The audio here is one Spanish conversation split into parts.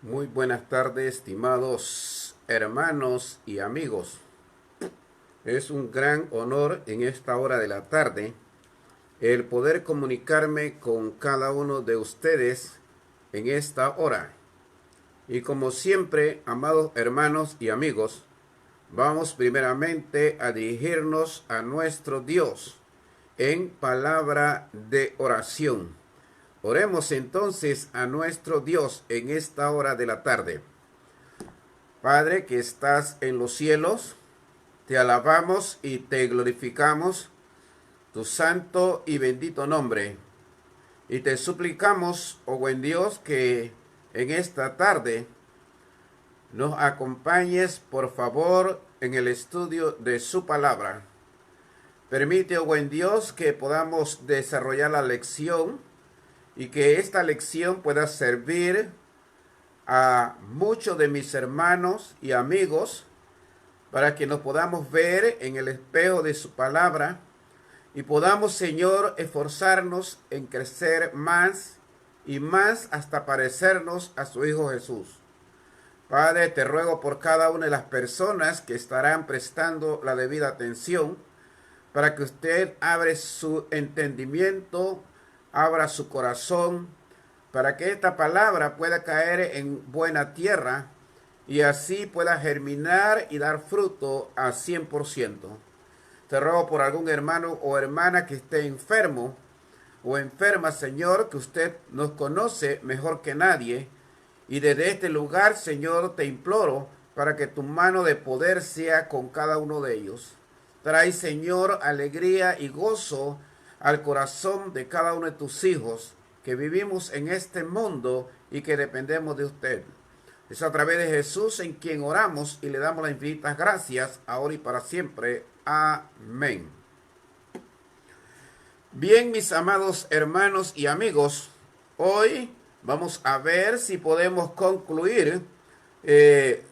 Muy buenas tardes, estimados hermanos y amigos. Es un gran honor en esta hora de la tarde el poder comunicarme con cada uno de ustedes en esta hora. Y como siempre, amados hermanos y amigos, vamos primeramente a dirigirnos a nuestro Dios en palabra de oración. Oremos entonces a nuestro Dios en esta hora de la tarde. Padre que estás en los cielos, te alabamos y te glorificamos tu santo y bendito nombre. Y te suplicamos, oh buen Dios, que en esta tarde nos acompañes, por favor, en el estudio de su palabra. Permite, oh buen Dios, que podamos desarrollar la lección y que esta lección pueda servir a muchos de mis hermanos y amigos para que nos podamos ver en el espejo de su palabra y podamos, Señor, esforzarnos en crecer más y más hasta parecernos a su Hijo Jesús. Padre, te ruego por cada una de las personas que estarán prestando la debida atención para que usted abra su entendimiento, abra su corazón, para que esta palabra pueda caer en buena tierra y así pueda germinar y dar fruto al 100%. Te ruego por algún hermano o hermana que esté enfermo o enferma, Señor, que usted nos conoce mejor que nadie. Y desde este lugar, Señor, te imploro para que tu mano de poder sea con cada uno de ellos. Trae, Señor, alegría y gozo al corazón de cada uno de tus hijos que vivimos en este mundo y que dependemos de usted. Es a través de Jesús en quien oramos y le damos las infinitas gracias, ahora y para siempre. Amén. Bien, mis amados hermanos y amigos, hoy vamos a ver si podemos concluir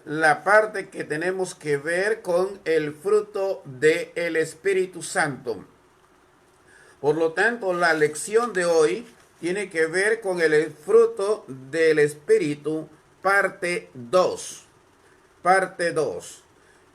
la parte que tenemos que ver con el fruto del Espíritu Santo. Por lo tanto, la lección de hoy tiene que ver con el fruto del Espíritu, parte 2. Parte 2.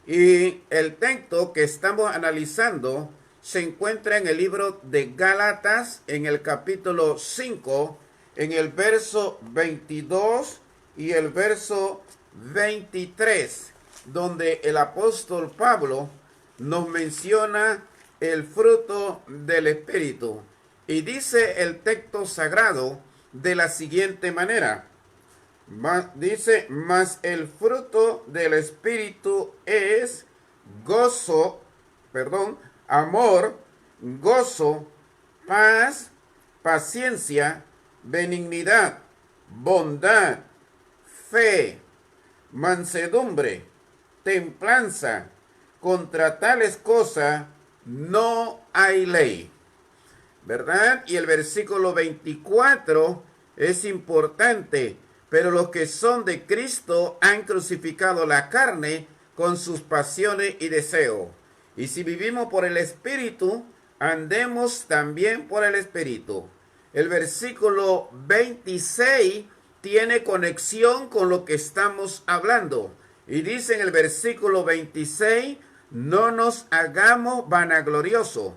Y el texto que estamos analizando se encuentra en el libro de Gálatas, en el capítulo 5, en el verso 22 y el verso 23, donde el apóstol Pablo nos menciona el fruto del Espíritu. Y dice el texto sagrado de la siguiente manera. Dice, mas el fruto del Espíritu es amor, gozo, paz, paciencia, benignidad, bondad, fe, mansedumbre, templanza. Contra tales cosas no hay ley. ¿Verdad? Y el versículo 24 es importante. Pero los que son de Cristo han crucificado la carne con sus pasiones y deseos. Y si vivimos por el Espíritu, andemos también por el Espíritu. El versículo 26 tiene conexión con lo que estamos hablando. Y dice en el versículo 26, no nos hagamos vanagloriosos,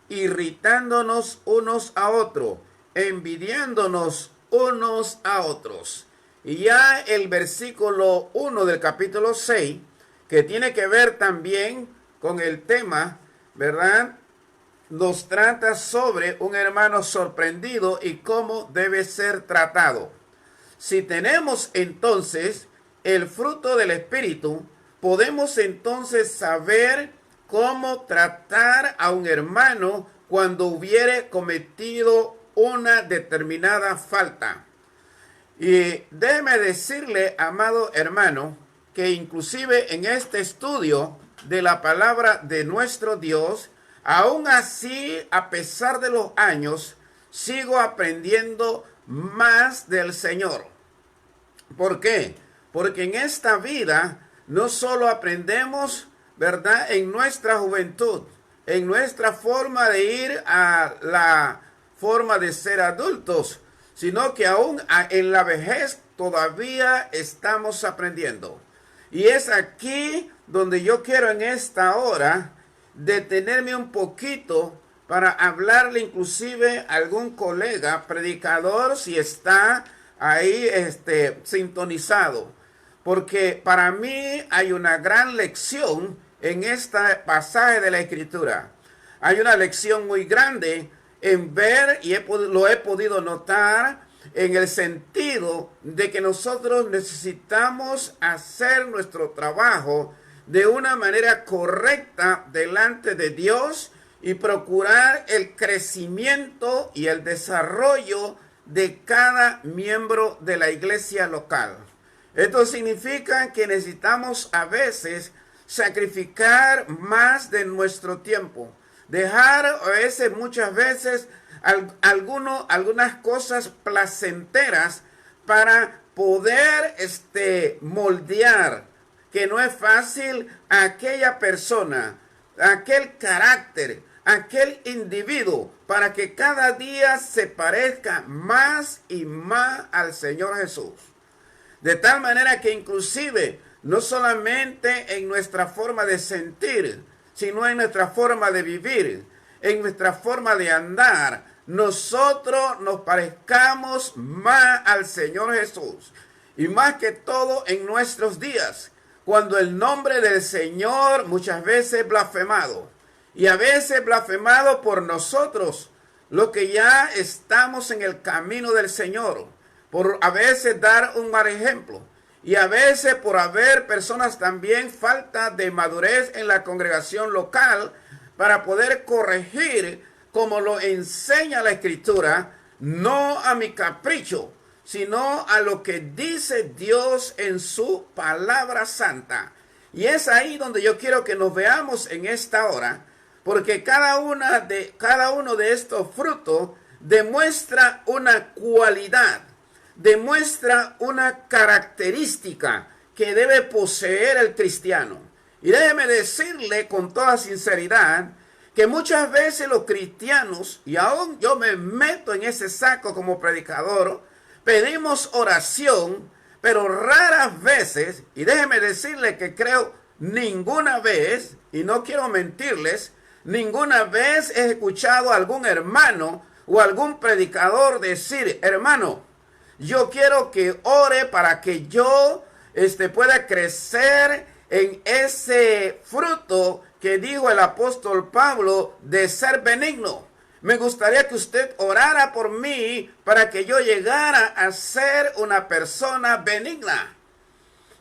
irritándonos unos a otros, envidiándonos unos a otros. Y ya el versículo 1 del capítulo 6, que tiene que ver también con el tema, ¿verdad? Nos trata sobre un hermano sorprendido y cómo debe ser tratado. Si tenemos entonces el fruto del Espíritu, podemos entonces saber cómo tratar a un hermano cuando hubiere cometido una determinada falta. Y déjeme decirle, amado hermano, que inclusive en este estudio de la palabra de nuestro Dios, aún así, a pesar de los años, sigo aprendiendo más del Señor. ¿Por qué? Porque en esta vida no solo aprendemos, ¿verdad?, en nuestra juventud, en nuestra forma de ir a la forma de ser adultos, sino que aún en la vejez todavía estamos aprendiendo. Y es aquí donde yo quiero en esta hora detenerme un poquito para hablarle inclusive a algún colega, predicador, si está ahí sintonizado. Porque para mí hay una gran lección en este pasaje de la Escritura. Hay una lección muy grande en ver, y lo he podido notar, en el sentido de que nosotros necesitamos hacer nuestro trabajo de una manera correcta delante de Dios y procurar el crecimiento y el desarrollo de cada miembro de la iglesia local. Esto significa que necesitamos a veces sacrificar más de nuestro tiempo, dejar a veces, muchas veces, algunas cosas placenteras para poder moldear, que no es fácil, a aquella persona, a aquel carácter, a aquel individuo, para que cada día se parezca más y más al Señor Jesús. De tal manera que inclusive no solamente en nuestra forma de sentir, sino en nuestra forma de vivir, en nuestra forma de andar, nosotros nos parezcamos más al Señor Jesús. Y más que todo en nuestros días, cuando el nombre del Señor muchas veces es blasfemado. Y a veces blasfemado por nosotros, los que ya estamos en el camino del Señor. Por a veces dar un mal ejemplo. Y a veces por haber personas también falta de madurez en la congregación local para poder corregir como lo enseña la Escritura, no a mi capricho, sino a lo que dice Dios en su palabra santa. Y es ahí donde yo quiero que nos veamos en esta hora, porque cada uno de estos frutos demuestra una cualidad, demuestra una característica que debe poseer el cristiano. Y déjeme decirle con toda sinceridad que muchas veces los cristianos, y aún yo me meto en ese saco como predicador, pedimos oración, pero raras veces, y déjeme decirle que creo ninguna vez, y no quiero mentirles, ninguna vez he escuchado a algún hermano o algún predicador decir: hermano, yo quiero que ore para que yo pueda crecer en ese fruto que dijo el apóstol Pablo de ser benigno. Me gustaría que usted orara por mí para que yo llegara a ser una persona benigna,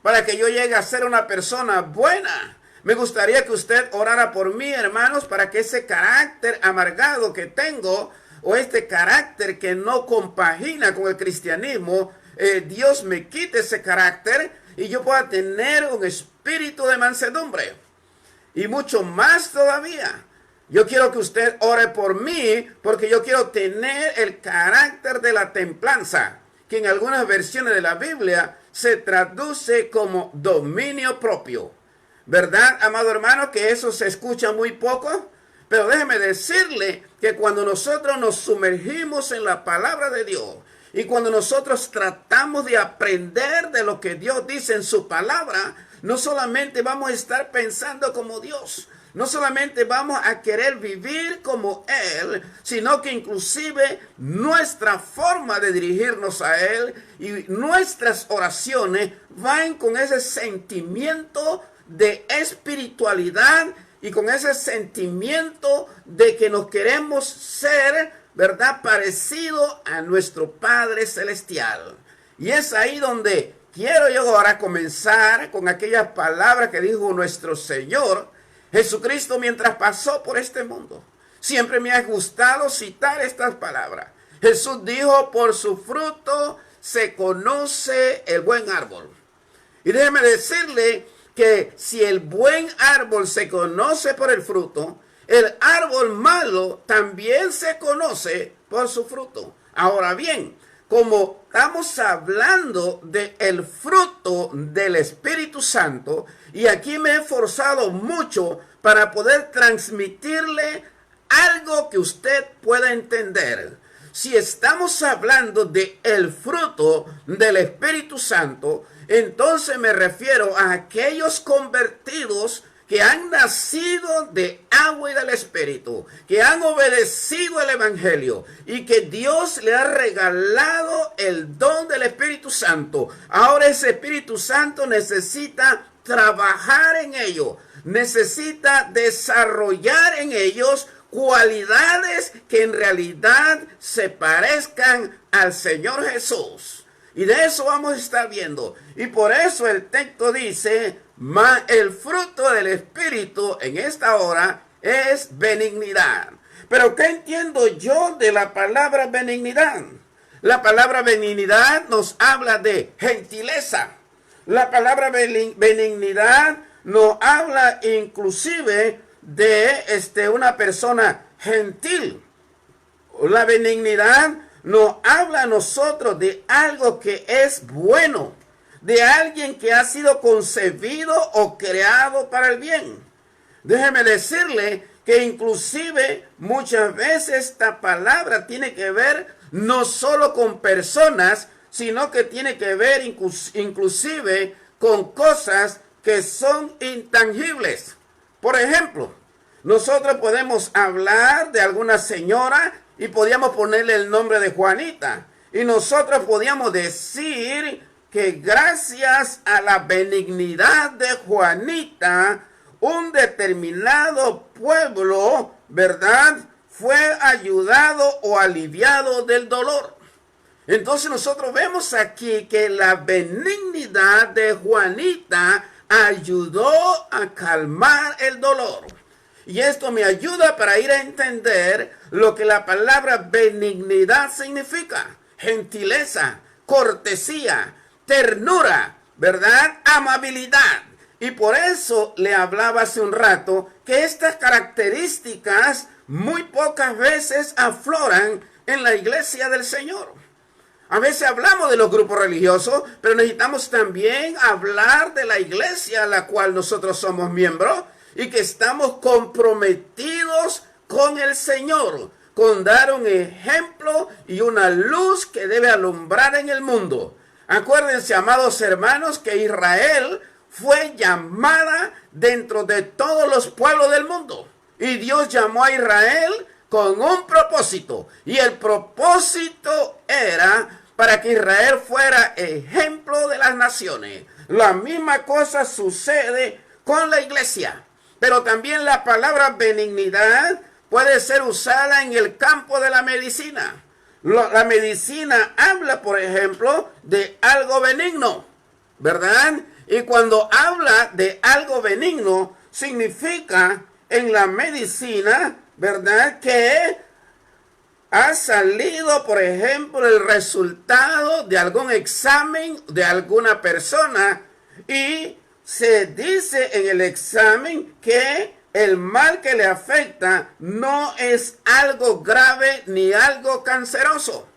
para que yo llegue a ser una persona buena. Me gustaría que usted orara por mí, hermanos, para que ese carácter amargado que tengo, o este carácter que no compagina con el cristianismo, Dios me quite ese carácter y yo pueda tener un espíritu de mansedumbre. Y mucho más todavía, yo quiero que usted ore por mí, porque yo quiero tener el carácter de la templanza, que en algunas versiones de la Biblia se traduce como dominio propio. ¿Verdad, amado hermano, que eso se escucha muy poco? Pero déjeme decirle que cuando nosotros nos sumergimos en la palabra de Dios, y cuando nosotros tratamos de aprender de lo que Dios dice en su palabra, no solamente vamos a estar pensando como Dios, no solamente vamos a querer vivir como Él, sino que inclusive nuestra forma de dirigirnos a Él y nuestras oraciones van con ese sentimiento de espiritualidad y con ese sentimiento de que nos queremos ser, ¿verdad?, parecido a nuestro Padre Celestial. Y es ahí donde quiero yo ahora comenzar con aquellas palabras que dijo nuestro Señor Jesucristo mientras pasó por este mundo. Siempre me ha gustado citar estas palabras. Jesús dijo: por su fruto se conoce el buen árbol. Y déjeme decirle que si el buen árbol se conoce por el fruto, el árbol malo también se conoce por su fruto. Ahora bien, como estamos hablando del fruto del Espíritu Santo, y aquí me he esforzado mucho para poder transmitirle algo que usted pueda entender. si estamos hablando de el fruto del Espíritu Santo, entonces me refiero a aquellos convertidos que han nacido de agua y del Espíritu, que han obedecido el Evangelio y que Dios le ha regalado el don del Espíritu Santo. Ahora ese Espíritu Santo necesita trabajar en ellos, necesita desarrollar en ellos cualidades que en realidad se parezcan al Señor Jesús. Y de eso vamos a estar viendo. Y por eso el texto dice, el fruto del Espíritu en esta hora es benignidad. Pero ¿qué entiendo yo de la palabra benignidad? La palabra benignidad nos habla de gentileza. La palabra benignidad nos habla inclusive de una persona gentil. La benignidad nos habla a nosotros de algo que es bueno, de alguien que ha sido concebido o creado para el bien. Déjeme decirle que inclusive muchas veces esta palabra tiene que ver no solo con personas, sino que tiene que ver inclusive con cosas que son intangibles. Por ejemplo, nosotros podemos hablar de alguna señora y podíamos ponerle el nombre de Juanita. Y nosotros podíamos decir que gracias a la benignidad de Juanita, un determinado pueblo, ¿verdad?, fue ayudado o aliviado del dolor. Entonces nosotros vemos aquí que la benignidad de Juanita ayudó a calmar el dolor. Y esto me ayuda para ir a entender lo que la palabra benignidad significa. Gentileza, cortesía, ternura, ¿verdad? Amabilidad. Y por eso le hablaba hace un rato que estas características muy pocas veces afloran en la iglesia del Señor. A veces hablamos de los grupos religiosos, pero necesitamos también hablar de la iglesia a la cual nosotros somos miembros y que estamos comprometidos con el Señor, con dar un ejemplo y una luz que debe alumbrar en el mundo. Acuérdense, amados hermanos, que Israel fue llamada dentro de todos los pueblos del mundo. Y Dios llamó a Israel con un propósito. Y el propósito era para que Israel fuera ejemplo de las naciones. La misma cosa sucede con la iglesia. Pero también la palabra benignidad puede ser usada en el campo de la medicina. La medicina habla, por ejemplo, de algo benigno, ¿verdad? Y cuando habla de algo benigno, significa en la medicina, ¿verdad?, que ha salido, por ejemplo, el resultado de algún examen de alguna persona y se dice en el examen que el mal que le afecta no es algo grave ni algo canceroso.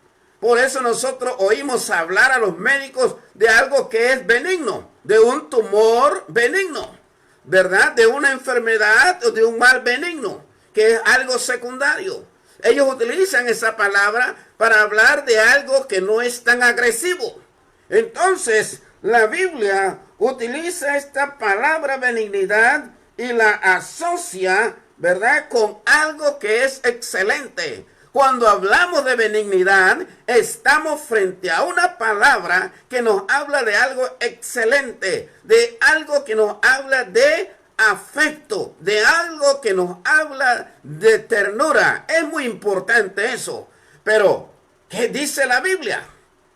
Por eso nosotros oímos hablar a los médicos de algo que es benigno, de un tumor benigno, ¿verdad? De una enfermedad o de un mal benigno, que es algo secundario. Ellos utilizan esa palabra para hablar de algo que no es tan agresivo. Entonces, la Biblia utiliza esta palabra benignidad y la asocia, ¿verdad?, con algo que es excelente. Cuando hablamos de benignidad, estamos frente a una palabra que nos habla de algo excelente, de algo que nos habla de afecto, de algo que nos habla de ternura. Es muy importante eso. Pero, ¿qué dice la Biblia?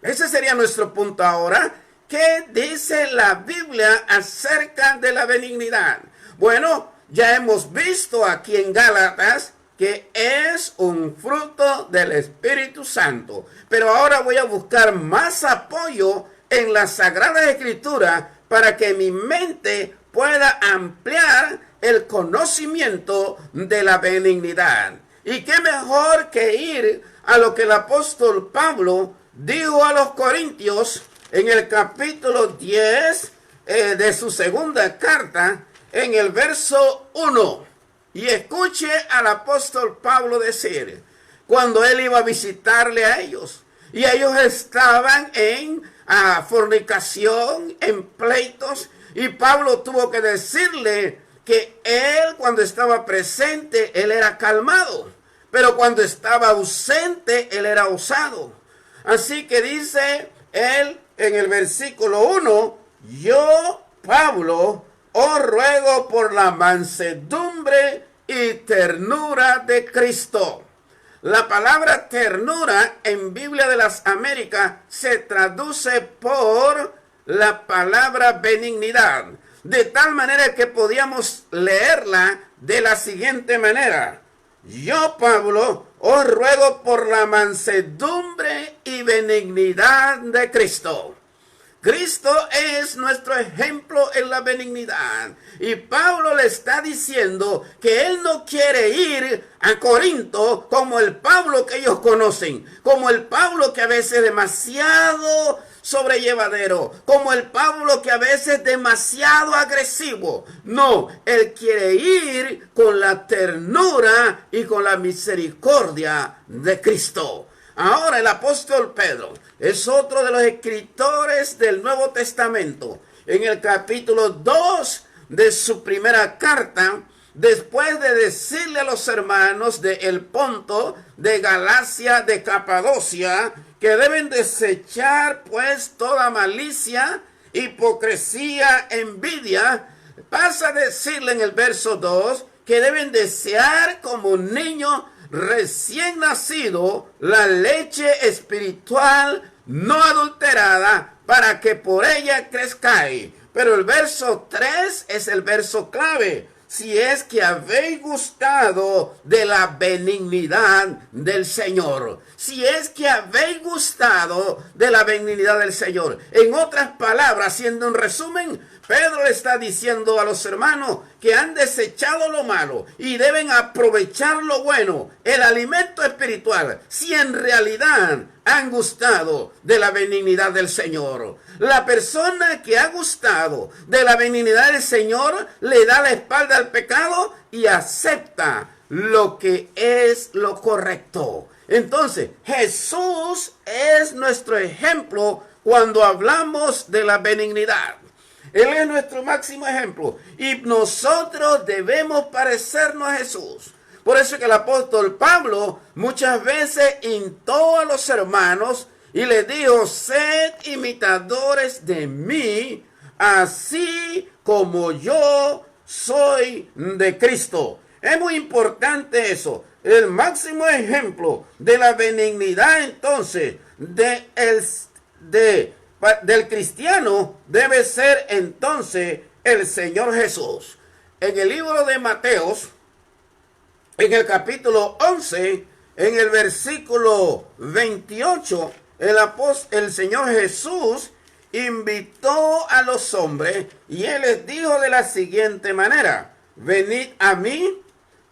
Ese sería nuestro punto ahora. ¿Qué dice la Biblia acerca de la benignidad? Bueno, ya hemos visto aquí en Gálatas que es un fruto del Espíritu Santo. Pero ahora voy a buscar más apoyo en la Sagrada Escritura para que mi mente pueda ampliar el conocimiento de la benignidad. Y qué mejor que ir a lo que el apóstol Pablo dijo a los Corintios en el capítulo 10 de su segunda carta, en el verso 1. Y escuche al apóstol Pablo decir: cuando él iba a visitarle a ellos. Y ellos estaban en fornicación, en pleitos. Y Pablo tuvo que decirle que él, cuando estaba presente, él era calmado. Pero cuando estaba ausente, él era osado. Así que dice él en el versículo 1, yo, Pablo, os ruego por la mansedumbre y ternura de Cristo. La palabra ternura en Biblia de las Américas se traduce por la palabra benignidad. De tal manera que podíamos leerla de la siguiente manera. Yo, Pablo, os ruego por la mansedumbre y benignidad de Cristo. Cristo es nuestro ejemplo en la benignidad. Y Pablo le está diciendo que él no quiere ir a Corinto como el Pablo que ellos conocen, como el Pablo que a veces es demasiado sobrellevadero, como el Pablo que a veces es demasiado agresivo. No, él quiere ir con la ternura y con la misericordia de Cristo. Ahora el apóstol Pedro es otro de los escritores del Nuevo Testamento. En el capítulo 2 de su primera carta, después de decirle a los hermanos de El Ponto, de Galacia, de Capadocia, que deben desechar pues toda malicia, hipocresía, envidia, pasa a decirle en el verso 2 que deben desear como un niño recién nacido la leche espiritual no adulterada para que por ella crezcáis. Pero el verso 3 es el verso clave. Si es que habéis gustado de la benignidad del Señor. Si es que habéis gustado de la benignidad del Señor. En otras palabras, haciendo un resumen, Pedro le está diciendo a los hermanos que han desechado lo malo y deben aprovechar lo bueno, el alimento espiritual, si en realidad han gustado de la benignidad del Señor. La persona que ha gustado de la benignidad del Señor le da la espalda al pecado y acepta lo que es lo correcto. Entonces, Jesús es nuestro ejemplo cuando hablamos de la benignidad. Él es nuestro máximo ejemplo y nosotros debemos parecernos a Jesús. Por eso que el apóstol Pablo muchas veces instó a los hermanos y les dijo, sed imitadores de mí, así como yo soy de Cristo. Es muy importante eso. El máximo ejemplo de la benignidad entonces del cristiano debe ser entonces el Señor Jesús. En el libro de Mateos, en el capítulo 11, en el versículo 28, el Señor Jesús invitó a los hombres y Él les dijo de la siguiente manera, venid a mí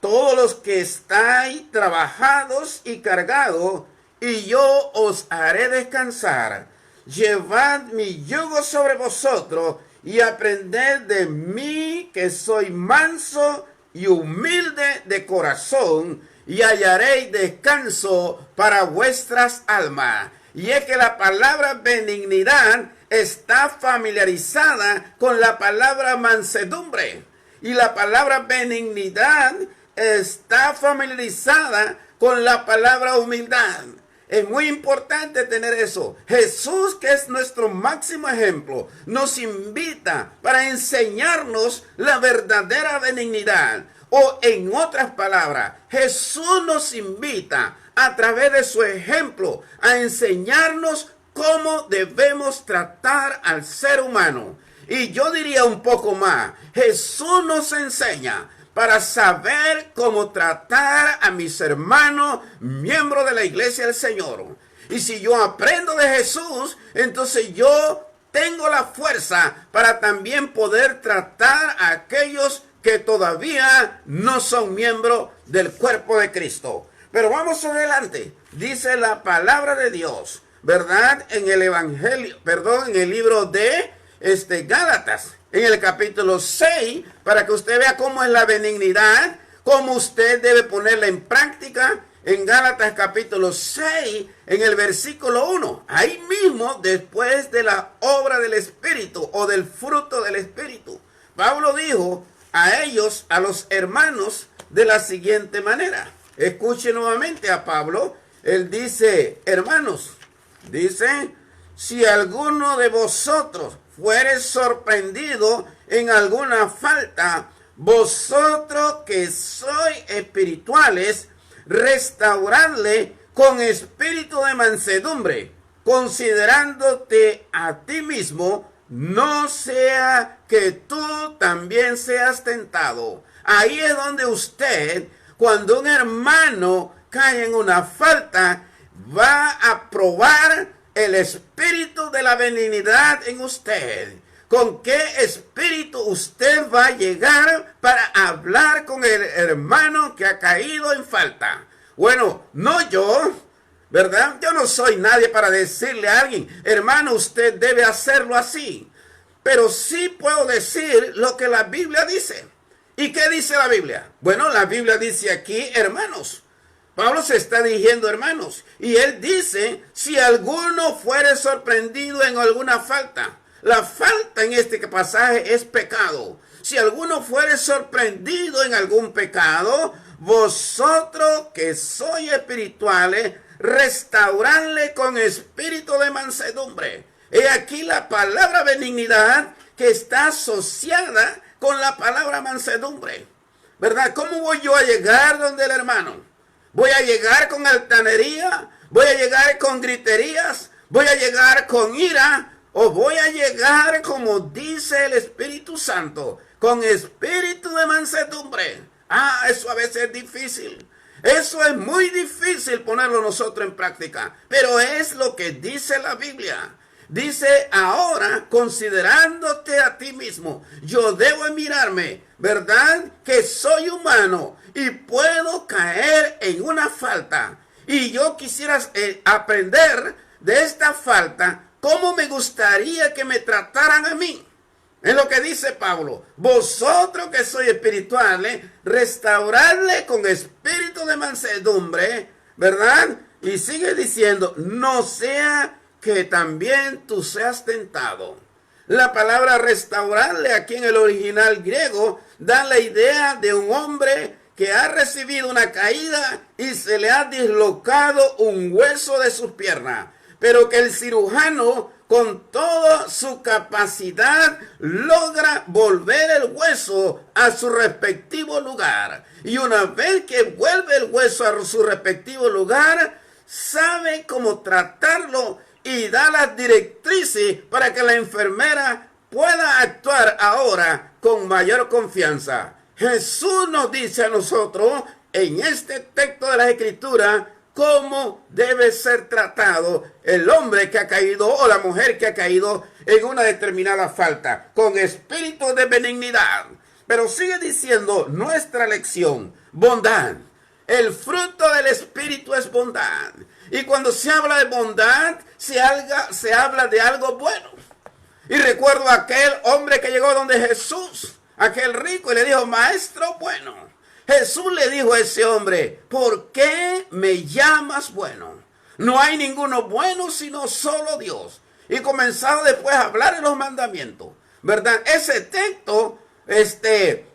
todos los que estáis trabajados y cargados, y yo os haré descansar. Llevad mi yugo sobre vosotros y aprended de mí, que soy manso y humilde de corazón, y hallaréis descanso para vuestras almas. Y es que la palabra benignidad está familiarizada con la palabra mansedumbre. Y la palabra benignidad está familiarizada con la palabra humildad. Es muy importante tener eso. Jesús, que es nuestro máximo ejemplo, nos invita para enseñarnos la verdadera benignidad. O en otras palabras, Jesús nos invita a través de su ejemplo a enseñarnos cómo debemos tratar al ser humano. Y yo diría un poco más, Jesús nos enseña para saber cómo tratar a mis hermanos, miembros de la iglesia del Señor. Y si yo aprendo de Jesús, entonces yo tengo la fuerza para también poder tratar a aquellos que todavía no son miembros del cuerpo de Cristo. Pero vamos adelante. Dice la palabra de Dios, ¿verdad? En el Evangelio, en el libro de Gálatas, en el capítulo 6, para que usted vea cómo es la benignidad, cómo usted debe ponerla en práctica. en Gálatas capítulo 6, en el versículo 1. Ahí mismo, después de la obra del Espíritu o del fruto del Espíritu, Pablo dijo a ellos, a los hermanos, de la siguiente manera. Escuche nuevamente a Pablo. Él dice, hermanos, dice, si alguno de vosotros fuere sorprendido en alguna falta, vosotros que sois espirituales, restauradle con espíritu de mansedumbre, considerándote a ti mismo, no sea que tú también seas tentado. Ahí es donde usted, cuando un hermano cae en una falta, va a probar el espíritu de la benignidad en usted. ¿Con qué espíritu usted va a llegar para hablar con el hermano que ha caído en falta? Bueno, no yo, ¿verdad? Yo no soy nadie para decirle a alguien, hermano, usted debe hacerlo así. Pero sí puedo decir lo que la Biblia dice. ¿Y qué dice la Biblia? Bueno, la Biblia dice aquí, hermanos. Pablo se está dirigiendo, hermanos. Y él dice, si alguno fuere sorprendido en alguna falta. La falta en este pasaje es pecado. Si alguno fuere sorprendido en algún pecado, vosotros que sois espirituales, restauradle con espíritu de mansedumbre. He aquí la palabra benignidad que está asociada con la palabra mansedumbre. ¿Verdad? ¿Cómo voy yo a llegar donde el hermano? ¿Voy a llegar con altanería? ¿Voy a llegar con griterías? ¿Voy a llegar con ira? ¿O voy a llegar, como dice el Espíritu Santo, con espíritu de mansedumbre? Eso a veces es difícil. Eso es muy difícil ponerlo nosotros en práctica. Pero es lo que dice la Biblia. Dice, ahora, considerándote a ti mismo, yo debo mirarme, ¿verdad? Que soy humano y puedo caer en una falta. Y yo quisiera aprender de esta falta, cómo me gustaría que me trataran a mí. Es lo que dice Pablo. Vosotros que sois espirituales, restauradle con espíritu de mansedumbre, ¿verdad? Y sigue diciendo, no sea que también tú seas tentado. La palabra restaurarle aquí en el original griego da la idea de un hombre que ha recibido una caída y se le ha dislocado un hueso de sus piernas, pero que el cirujano con toda su capacidad logra volver el hueso a su respectivo lugar. Y una vez que vuelve el hueso a su respectivo lugar, sabe cómo tratarlo y da las directrices para que la enfermera pueda actuar ahora con mayor confianza. Jesús nos dice a nosotros en este texto de la Escritura cómo debe ser tratado el hombre que ha caído o la mujer que ha caído en una determinada falta, con espíritu de benignidad. Pero sigue diciendo nuestra lección, bondad. El fruto del Espíritu es bondad. Y cuando se habla de bondad, se habla de algo bueno. Y recuerdo a aquel hombre que llegó donde Jesús, aquel rico, y le dijo, maestro bueno. Jesús le dijo a ese hombre, ¿por qué me llamas bueno? No hay ninguno bueno sino solo Dios. Y comenzaba después a hablar de los mandamientos, ¿verdad? Ese texto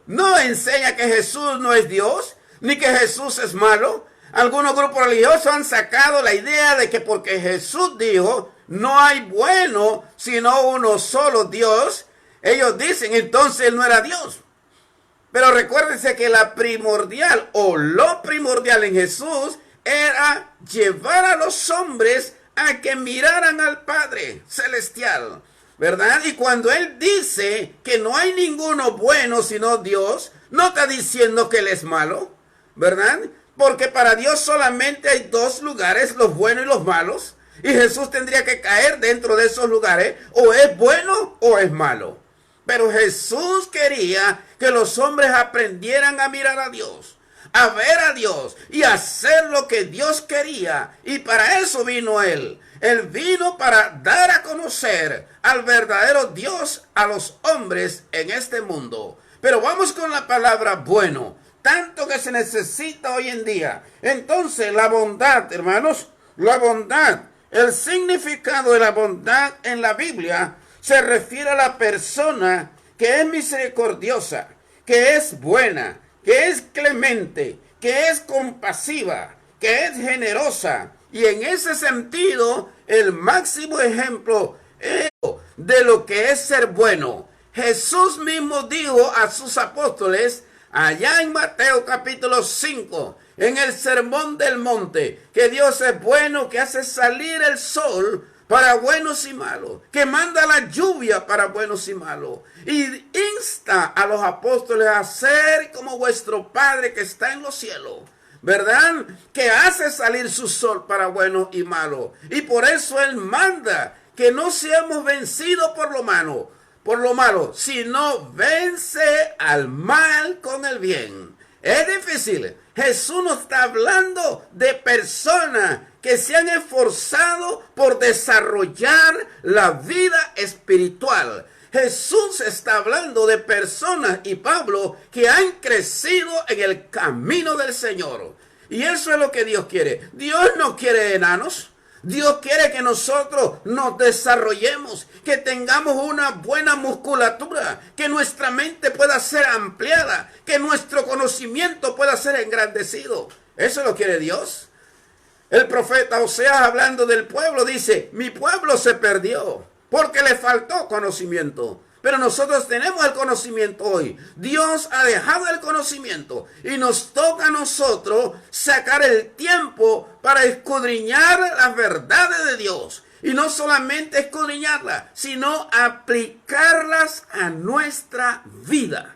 no enseña que Jesús no es Dios, ni que Jesús es malo. Algunos grupos religiosos han sacado la idea de que porque Jesús dijo, no hay bueno sino uno solo Dios, ellos dicen, entonces él no era Dios. Pero recuérdense que lo primordial en Jesús era llevar a los hombres a que miraran al Padre Celestial, ¿verdad? Y cuando él dice que no hay ninguno bueno sino Dios, no está diciendo que él es malo, ¿verdad? Porque para Dios solamente hay dos lugares, los buenos y los malos. Y Jesús tendría que caer dentro de esos lugares, o es bueno o es malo. Pero Jesús quería que los hombres aprendieran a mirar a Dios, a ver a Dios y a hacer lo que Dios quería. Y para eso vino Él. Él vino para dar a conocer al verdadero Dios a los hombres en este mundo. Pero vamos con la palabra bueno. tanto que se necesita hoy en día. Entonces, la bondad, hermanos, la bondad, el significado de la bondad en la Biblia se refiere a la persona que es misericordiosa, que es buena, que es clemente, que es compasiva, que es generosa. Y en ese sentido, el máximo ejemplo de lo que es ser bueno. Jesús mismo dijo a sus apóstoles, allá en Mateo capítulo 5, en el Sermón del Monte, que Dios es bueno, que hace salir el sol para buenos y malos, que manda la lluvia para buenos y malos, y insta a los apóstoles a ser como vuestro Padre que está en los cielos, ¿verdad? Que hace salir su sol para buenos y malos. Y por eso Él manda que no seamos vencidos por lo malo, sino vence al mal con el bien. Es difícil. Jesús nos está hablando de personas que se han esforzado por desarrollar la vida espiritual. Jesús está hablando de personas, y Pablo, que han crecido en el camino del Señor. Y eso es lo que Dios quiere. Dios no quiere enanos. Dios quiere que nosotros nos desarrollemos, que tengamos una buena musculatura, que nuestra mente pueda ser ampliada, que nuestro conocimiento pueda ser engrandecido. Eso lo quiere Dios. El profeta Oseas, hablando del pueblo, dice, mi pueblo se perdió porque le faltó conocimiento. Pero nosotros tenemos el conocimiento hoy. Dios ha dejado el conocimiento y nos toca a nosotros sacar el tiempo para escudriñar las verdades de Dios. Y no solamente escudriñarlas, sino aplicarlas a nuestra vida,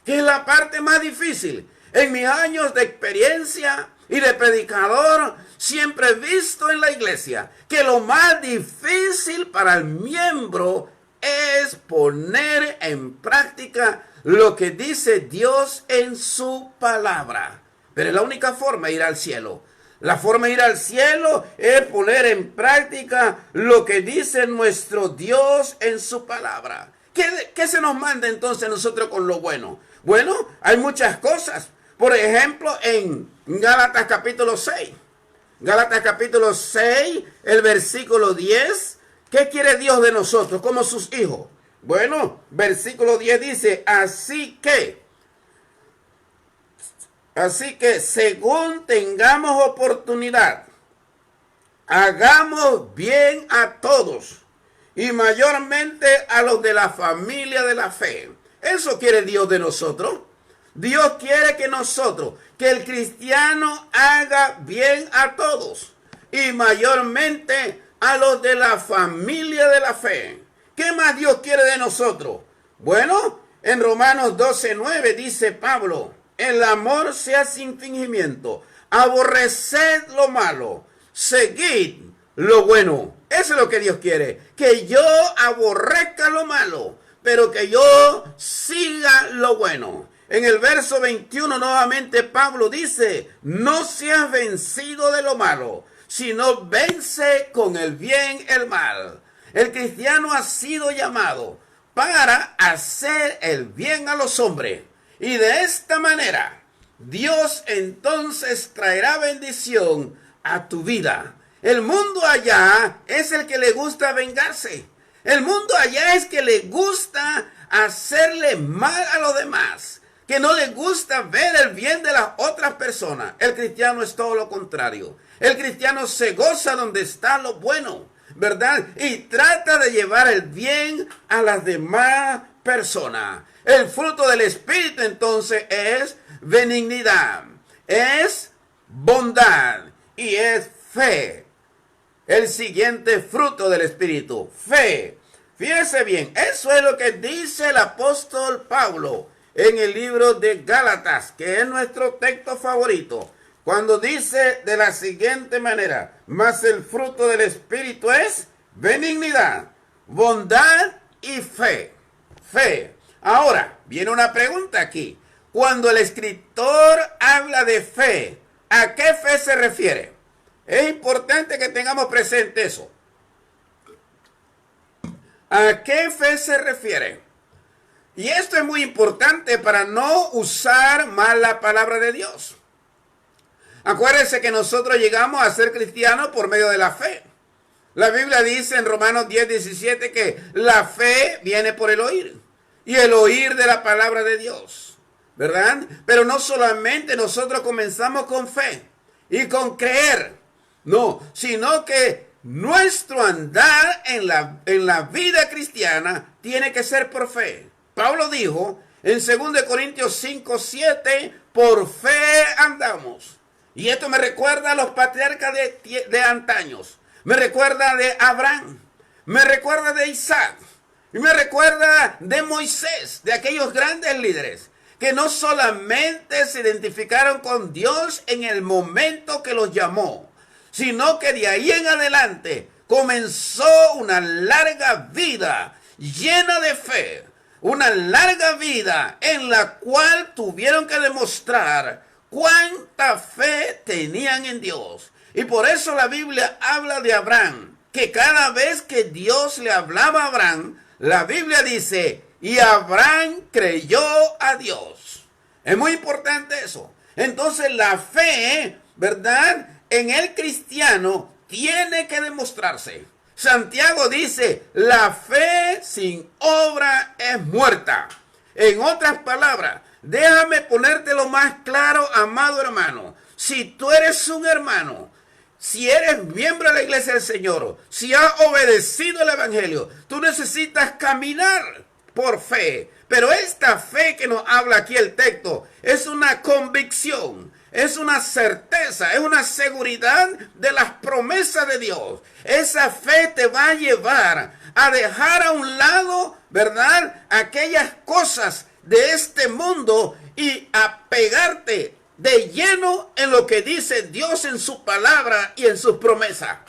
que es la parte más difícil. En mis años de experiencia y de predicador, siempre he visto en la iglesia que lo más difícil para el miembro es poner en práctica lo que dice Dios en su palabra. Pero es la única forma de ir al cielo. La forma de ir al cielo es poner en práctica lo que dice nuestro Dios en su palabra. ¿Qué se nos manda entonces a nosotros con lo bueno? Bueno, hay muchas cosas. Por ejemplo, en Gálatas capítulo 6. Gálatas capítulo 6, el versículo 10. ¿Qué quiere Dios de nosotros como sus hijos? Bueno, versículo 10 dice, así que según tengamos oportunidad, hagamos bien a todos y mayormente a los de la familia de la fe. Eso quiere Dios de nosotros. Dios quiere que nosotros, que el cristiano haga bien a todos y mayormente a los de la familia de la fe. ¿Qué más Dios quiere de nosotros? Bueno, en Romanos 12:9 dice Pablo, el amor sea sin fingimiento, aborreced lo malo, seguid lo bueno. Eso es lo que Dios quiere, que yo aborrezca lo malo, pero que yo siga lo bueno. En el verso 21 nuevamente Pablo dice, no seas vencido de lo malo, sino vence con el bien el mal. El cristiano ha sido llamado para hacer el bien a los hombres. Y de esta manera, Dios entonces traerá bendición a tu vida. El mundo allá es el que le gusta vengarse. El mundo allá es que le gusta hacerle mal a los demás, que no le gusta ver el bien de las otras personas. El cristiano es todo lo contrario. El cristiano se goza donde está lo bueno, ¿verdad? Y trata de llevar el bien a las demás personas. El fruto del Espíritu entonces es benignidad, es bondad y es fe. El siguiente fruto del Espíritu, fe. Fíjese bien, eso es lo que dice el apóstol Pablo en el libro de Gálatas, que es nuestro texto favorito, cuando dice de la siguiente manera, mas el fruto del Espíritu es benignidad, bondad y fe. Fe. Ahora, viene una pregunta aquí. Cuando el escritor habla de fe, ¿a qué fe se refiere? Es importante que tengamos presente eso. ¿A qué fe se refiere? Y esto es muy importante para no usar mal la palabra de Dios. Acuérdense que nosotros llegamos a ser cristianos por medio de la fe. La Biblia dice en Romanos 10:17 que la fe viene por el oír. Y el oír de la palabra de Dios. ¿Verdad? Pero no solamente nosotros comenzamos con fe y con creer. No, sino que nuestro andar en la vida cristiana tiene que ser por fe. Pablo dijo en 2 Corintios 5:7, por fe andamos. Y esto me recuerda a los patriarcas de antaños. Me recuerda de Abraham. Me recuerda de Isaac. Y me recuerda de Moisés, de aquellos grandes líderes que no solamente se identificaron con Dios en el momento que los llamó, sino que de ahí en adelante comenzó una larga vida llena de fe, una larga vida en la cual tuvieron que demostrar cuánta fe tenían en Dios. Y por eso la Biblia habla de Abraham, que cada vez que Dios le hablaba a Abraham, la Biblia dice, y Abraham creyó a Dios. Es muy importante eso. Entonces la fe, ¿verdad?, en el cristiano tiene que demostrarse. Santiago dice, la fe sin obra es muerta. En otras palabras, déjame ponértelo más claro, amado hermano. Si tú eres un hermano, si eres miembro de la iglesia del Señor, si has obedecido el evangelio, tú necesitas caminar por fe. Pero esta fe que nos habla aquí el texto es una convicción, es una certeza, es una seguridad de las promesas de Dios. Esa fe te va a llevar a dejar a un lado, ¿verdad?, aquellas cosas de este mundo y a pegarte de lleno en lo que dice Dios en su palabra y en sus promesas.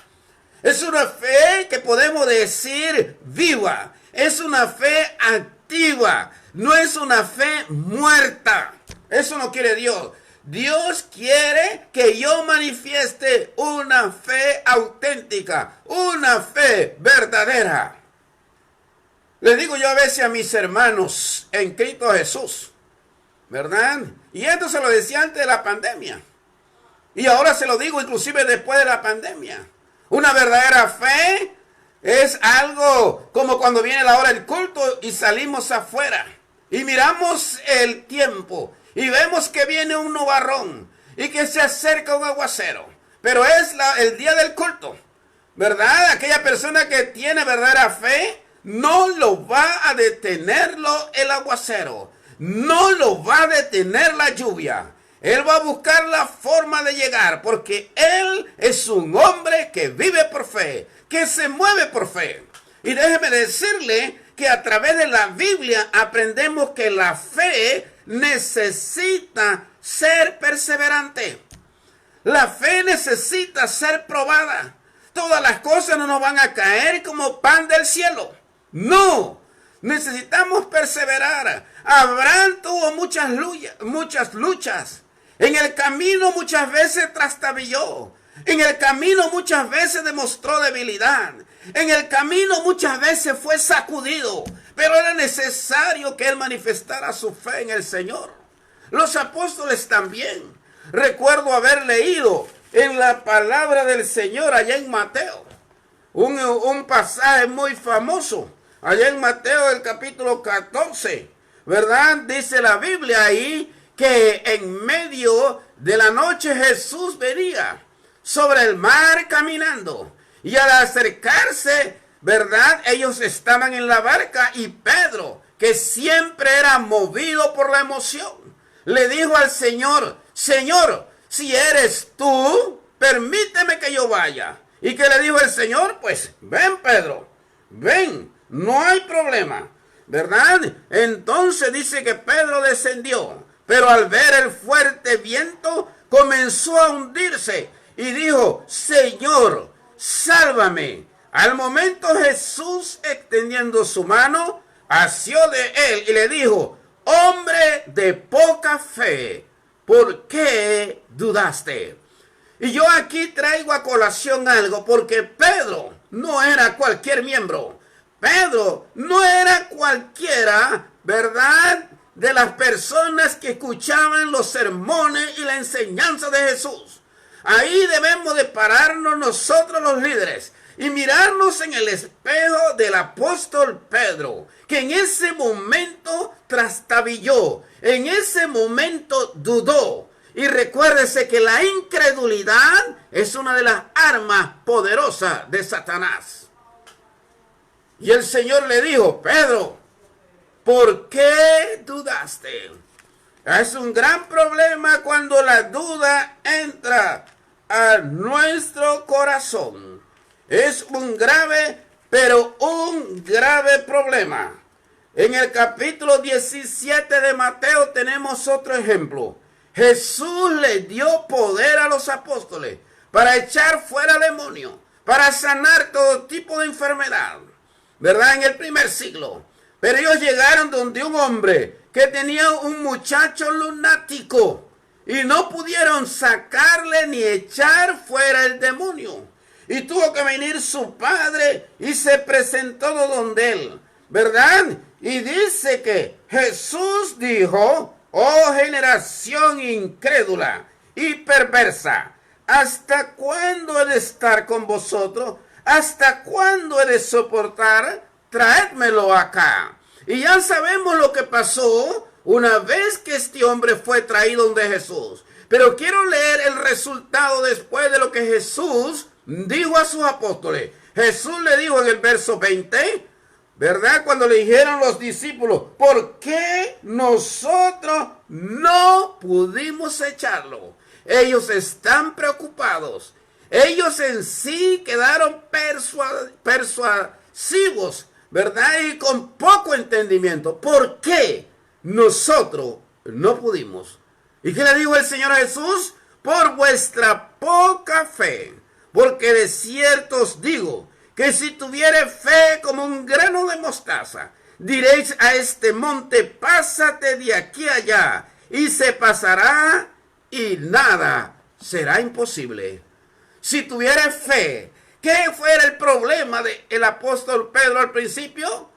Es una fe que podemos decir viva. Es una fe activa. No es una fe muerta. Eso no quiere Dios. Dios quiere que yo manifieste una fe auténtica, una fe verdadera. Les digo yo a veces a mis hermanos en Cristo Jesús, ¿verdad? Y esto se lo decía antes de la pandemia. Y ahora se lo digo inclusive después de la pandemia. Una verdadera fe es algo como cuando viene la hora del culto y salimos afuera. Y miramos el tiempo y vemos que viene un nubarrón y que se acerca un aguacero. Pero es el día del culto, ¿verdad? Aquella persona que tiene verdadera fe no lo va a detenerlo el aguacero. No lo va a detener la lluvia. Él va a buscar la forma de llegar porque él es un hombre que vive por fe, que se mueve por fe. Y déjeme decirle que a través de la Biblia aprendemos que la fe necesita ser perseverante. La fe necesita ser probada. Todas las cosas no nos van a caer como pan del cielo. No, necesitamos perseverar. Abraham tuvo muchas luchas. En el camino muchas veces trastabilló. En el camino muchas veces demostró debilidad. En el camino muchas veces fue sacudido. Pero era necesario que él manifestara su fe en el Señor. Los apóstoles también. Recuerdo haber leído en la palabra del Señor allá en Mateo. Un pasaje muy famoso. Allá en Mateo el capítulo 14. ¿Verdad? Dice la Biblia ahí que en medio de la noche Jesús venía sobre el mar caminando. Y al acercarse, ¿verdad?, ellos estaban en la barca y Pedro, que siempre era movido por la emoción, le dijo al Señor, Señor, si eres tú, permíteme que yo vaya. ¿Y qué le dijo el Señor? Pues ven, Pedro, ven, no hay problema, ¿verdad? Entonces dice que Pedro descendió, pero al ver el fuerte viento comenzó a hundirse y dijo, Señor, sálvame. Al momento Jesús, extendiendo su mano, asió de él y le dijo, hombre de poca fe, ¿por qué dudaste? Y yo aquí traigo a colación algo, porque Pedro no era cualquier miembro. Pedro no era cualquiera ¿verdad?, de las personas que escuchaban los sermones y la enseñanza de Jesús. Ahí debemos de pararnos nosotros los líderes y mirarnos en el espejo del apóstol Pedro, que en ese momento trastabilló, en ese momento dudó. Y recuérdese que la incredulidad es una de las armas poderosas de Satanás. Y el Señor le dijo: Pedro, ¿por qué dudaste? Es un gran problema cuando la duda entra a nuestro corazón. Es un grave, pero un grave problema. En el capítulo 17 de Mateo tenemos otro ejemplo. Jesús le dio poder a los apóstoles para echar fuera demonios, para sanar todo tipo de enfermedad, ¿verdad?, en el primer siglo. Pero ellos llegaron donde un hombre que tenía un muchacho lunático y no pudieron sacarle ni echar fuera el demonio. Y tuvo que venir su padre y se presentó donde él, ¿verdad? Y dice que Jesús dijo: oh generación incrédula y perversa, ¿hasta cuándo he de estar con vosotros? ¿Hasta cuándo he de soportar? Traédmelo acá. Y ya sabemos lo que pasó una vez que este hombre fue traído donde Jesús. Pero quiero leer el resultado después de lo que Jesús dijo a sus apóstoles. Jesús le dijo en el verso 20, ¿verdad?, cuando le dijeron los discípulos: ¿por qué nosotros no pudimos echarlo? Ellos están preocupados. Ellos en sí quedaron persuasivos, ¿verdad?, y con poco entendimiento. ¿Por qué nosotros no pudimos? ¿Y qué le dijo el Señor a Jesús? Por vuestra poca fe. Porque de cierto os digo que si tuviere fe como un grano de mostaza, diréis a este monte: pásate de aquí a allá, y se pasará, y nada será imposible. Si tuviere fe. ¿Qué fuera el problema del apóstol Pedro al principio?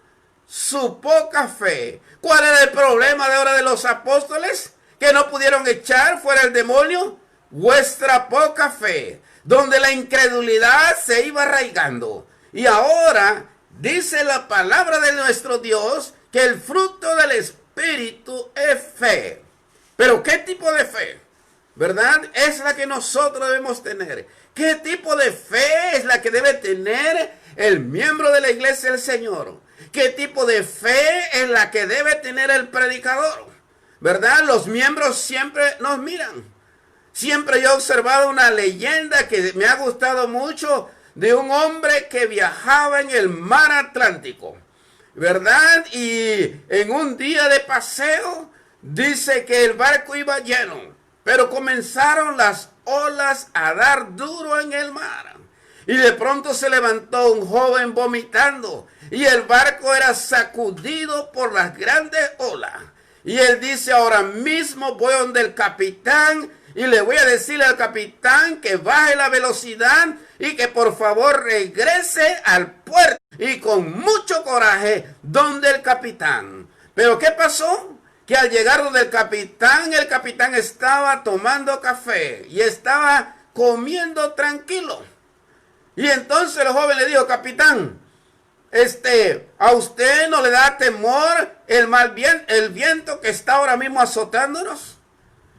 Su poca fe. ¿Cuál era el problema de ahora de los apóstoles? Que no pudieron echar fuera el demonio. Vuestra poca fe, donde la incredulidad se iba arraigando. Y ahora dice la palabra de nuestro Dios que el fruto del Espíritu es fe. Pero ¿qué tipo de fe? ¿Verdad? Es la que nosotros debemos tener. ¿Qué tipo de fe es la que debe tener el miembro de la iglesia del Señor? ¿Qué tipo de fe es la que debe tener el predicador? ¿Verdad? Los miembros siempre nos miran. Siempre yo he observado una leyenda que me ha gustado mucho de un hombre que viajaba en el mar Atlántico, ¿verdad? Y en un día de paseo dice que el barco iba lleno, pero comenzaron las olas a dar duro en el mar. Y de pronto se levantó un joven vomitando y el barco era sacudido por las grandes olas. Y él dice: ahora mismo voy donde el capitán y le voy a decirle al capitán que baje la velocidad y que por favor regrese al puerto. Y con mucho coraje donde el capitán. Pero ¿qué pasó? Que al llegar donde el capitán estaba tomando café y estaba comiendo tranquilo. Y entonces el joven le dijo: capitán, ¿a usted no le da temor el viento que está ahora mismo azotándonos?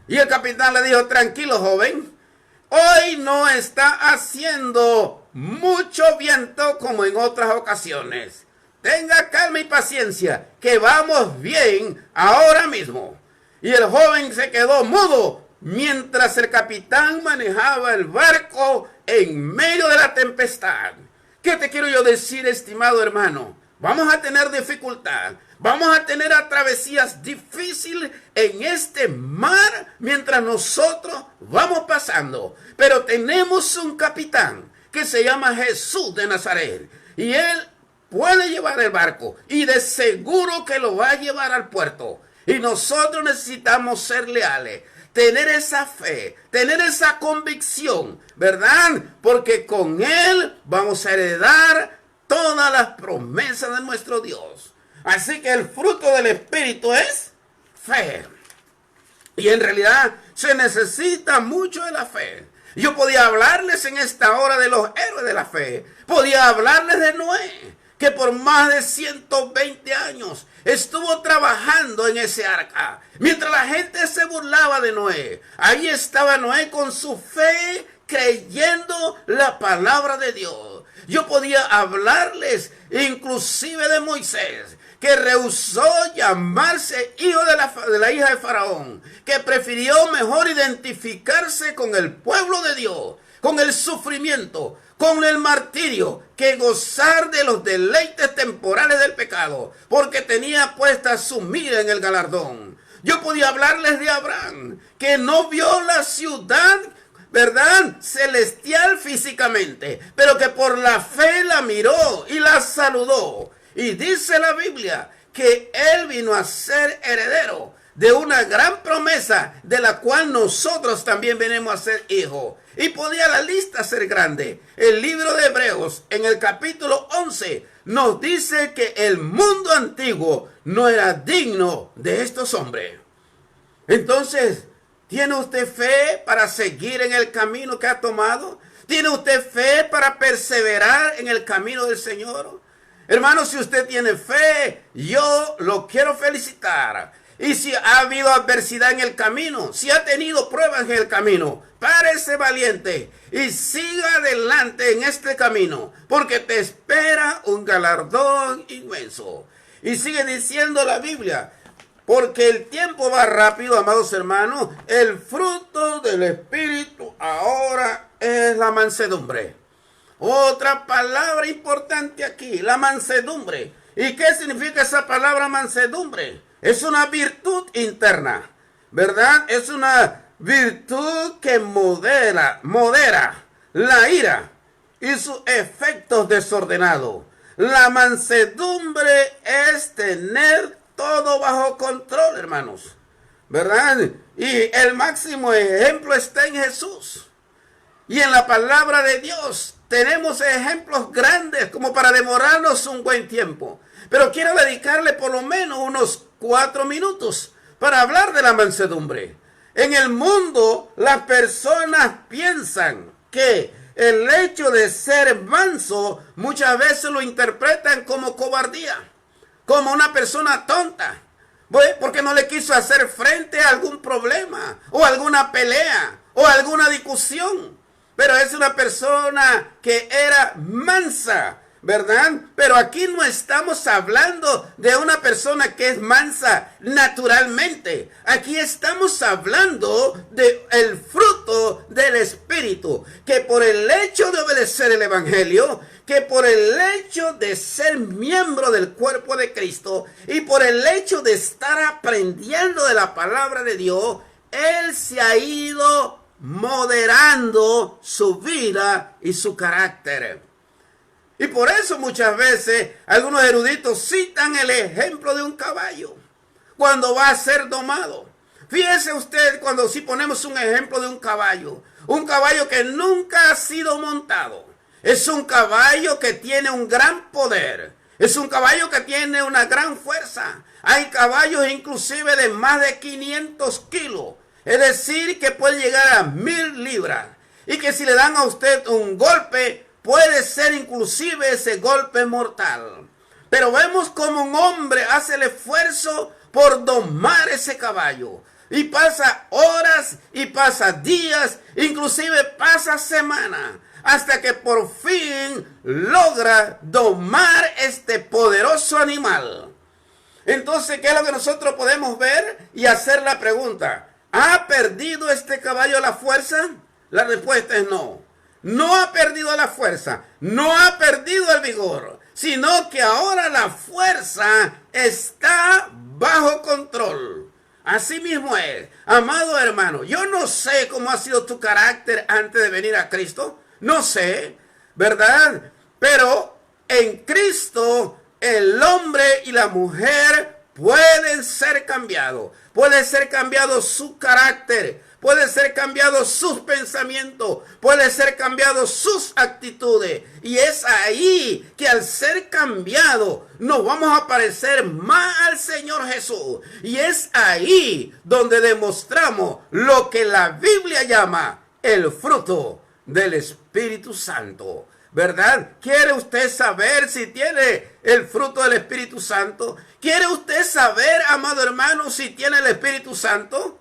Y el capitán le dijo: tranquilo, joven, hoy no está haciendo mucho viento como en otras ocasiones. Tenga calma y paciencia, que vamos bien ahora mismo. Y el joven se quedó mudo mientras el capitán manejaba el barco en medio de la tempestad. ¿Qué te quiero yo decir, estimado hermano? Vamos a tener dificultad. Vamos a tener travesías difíciles en este mar mientras nosotros vamos pasando. Pero tenemos un capitán que se llama Jesús de Nazaret. Y él puede llevar el barco y de seguro que lo va a llevar al puerto. Y nosotros necesitamos ser leales, tener esa fe, tener esa convicción, ¿verdad? Porque con él vamos a heredar todas las promesas de nuestro Dios. Así que el fruto del Espíritu es fe. Y en realidad se necesita mucho de la fe. Yo podía hablarles en esta hora de los héroes de la fe. Podía hablarles de Noé, que por más de 120 años estuvo trabajando en ese arca. Mientras la gente se burlaba de Noé, ahí estaba Noé con su fe, creyendo la palabra de Dios. Yo podía hablarles inclusive de Moisés, que rehusó llamarse hijo de la hija de Faraón, que prefirió mejor identificarse con el pueblo de Dios, con el sufrimiento, con el martirio, que gozar de los deleites temporales del pecado, porque tenía puesta su mira en el galardón. Yo podía hablarles de Abraham, que no vio la ciudad, ¿verdad?, celestial físicamente, pero que por la fe la miró y la saludó. Y dice la Biblia que él vino a ser heredero de una gran promesa, de la cual nosotros también venimos a ser hijos. Y podía la lista ser grande. El libro de Hebreos, en el capítulo 11, nos dice que el mundo antiguo no era digno de estos hombres. Entonces, ¿tiene usted fe para seguir en el camino que ha tomado? ¿Tiene usted fe para perseverar en el camino del Señor? Hermano, si usted tiene fe, yo lo quiero felicitar. Y si ha habido adversidad en el camino, si ha tenido pruebas en el camino, párese valiente y siga adelante en este camino, porque te espera un galardón inmenso. Y sigue diciendo la Biblia, porque el tiempo va rápido, amados hermanos, el fruto del Espíritu ahora es la mansedumbre. Otra palabra importante aquí, la mansedumbre. ¿Y qué significa esa palabra mansedumbre? Es una virtud interna, ¿verdad? Es una virtud que modera la ira y sus efectos desordenados. La mansedumbre es tener todo bajo control, hermanos, ¿verdad? Y el máximo ejemplo está en Jesús. Y en la palabra de Dios tenemos ejemplos grandes como para demorarnos un buen tiempo. Pero quiero dedicarle por lo menos unos 4 minutos para hablar de la mansedumbre. En el mundo, las personas piensan que el hecho de ser manso muchas veces lo interpretan como cobardía, como una persona tonta, porque no le quiso hacer frente a algún problema, o alguna pelea, o alguna discusión. Pero es una persona que era mansa, ¿verdad? Pero aquí no estamos hablando de una persona que es mansa naturalmente. Aquí estamos hablando del fruto del Espíritu, que por el hecho de obedecer el Evangelio, que por el hecho de ser miembro del cuerpo de Cristo y por el hecho de estar aprendiendo de la palabra de Dios, Él se ha ido moderando su vida y su carácter. Y por eso muchas veces algunos eruditos citan el ejemplo de un caballo cuando va a ser domado. Fíjese usted, cuando si ponemos un ejemplo de un caballo que nunca ha sido montado, es un caballo que tiene un gran poder, es un caballo que tiene una gran fuerza. Hay caballos inclusive de más de 500 kilos. Es decir, que puede llegar a 1000 libras. Y que si le dan a usted un golpe, puede ser inclusive ese golpe mortal. Pero vemos como un hombre hace el esfuerzo por domar ese caballo. Y pasa horas y pasa días, inclusive pasa semanas, hasta que por fin logra domar este poderoso animal. Entonces, ¿qué es lo que nosotros podemos ver y hacer la pregunta? ¿Ha perdido este caballo la fuerza? La respuesta es no. No ha perdido la fuerza, no ha perdido el vigor, sino que ahora la fuerza está bajo control. Así mismo es. Amado hermano, yo no sé cómo ha sido tu carácter antes de venir a Cristo. No sé, ¿verdad? Pero en Cristo el hombre y la mujer pueden ser cambiados. Puede ser cambiado su carácter. puede ser cambiado sus pensamientos, puede ser cambiado sus actitudes. Y es ahí que al ser cambiado nos vamos a parecer más al Señor Jesús. Y es ahí donde demostramos lo que la Biblia llama el fruto del Espíritu Santo. ¿Verdad? ¿Quiere usted saber si tiene el fruto del Espíritu Santo? ¿Quiere usted saber, amado hermano, si tiene el Espíritu Santo?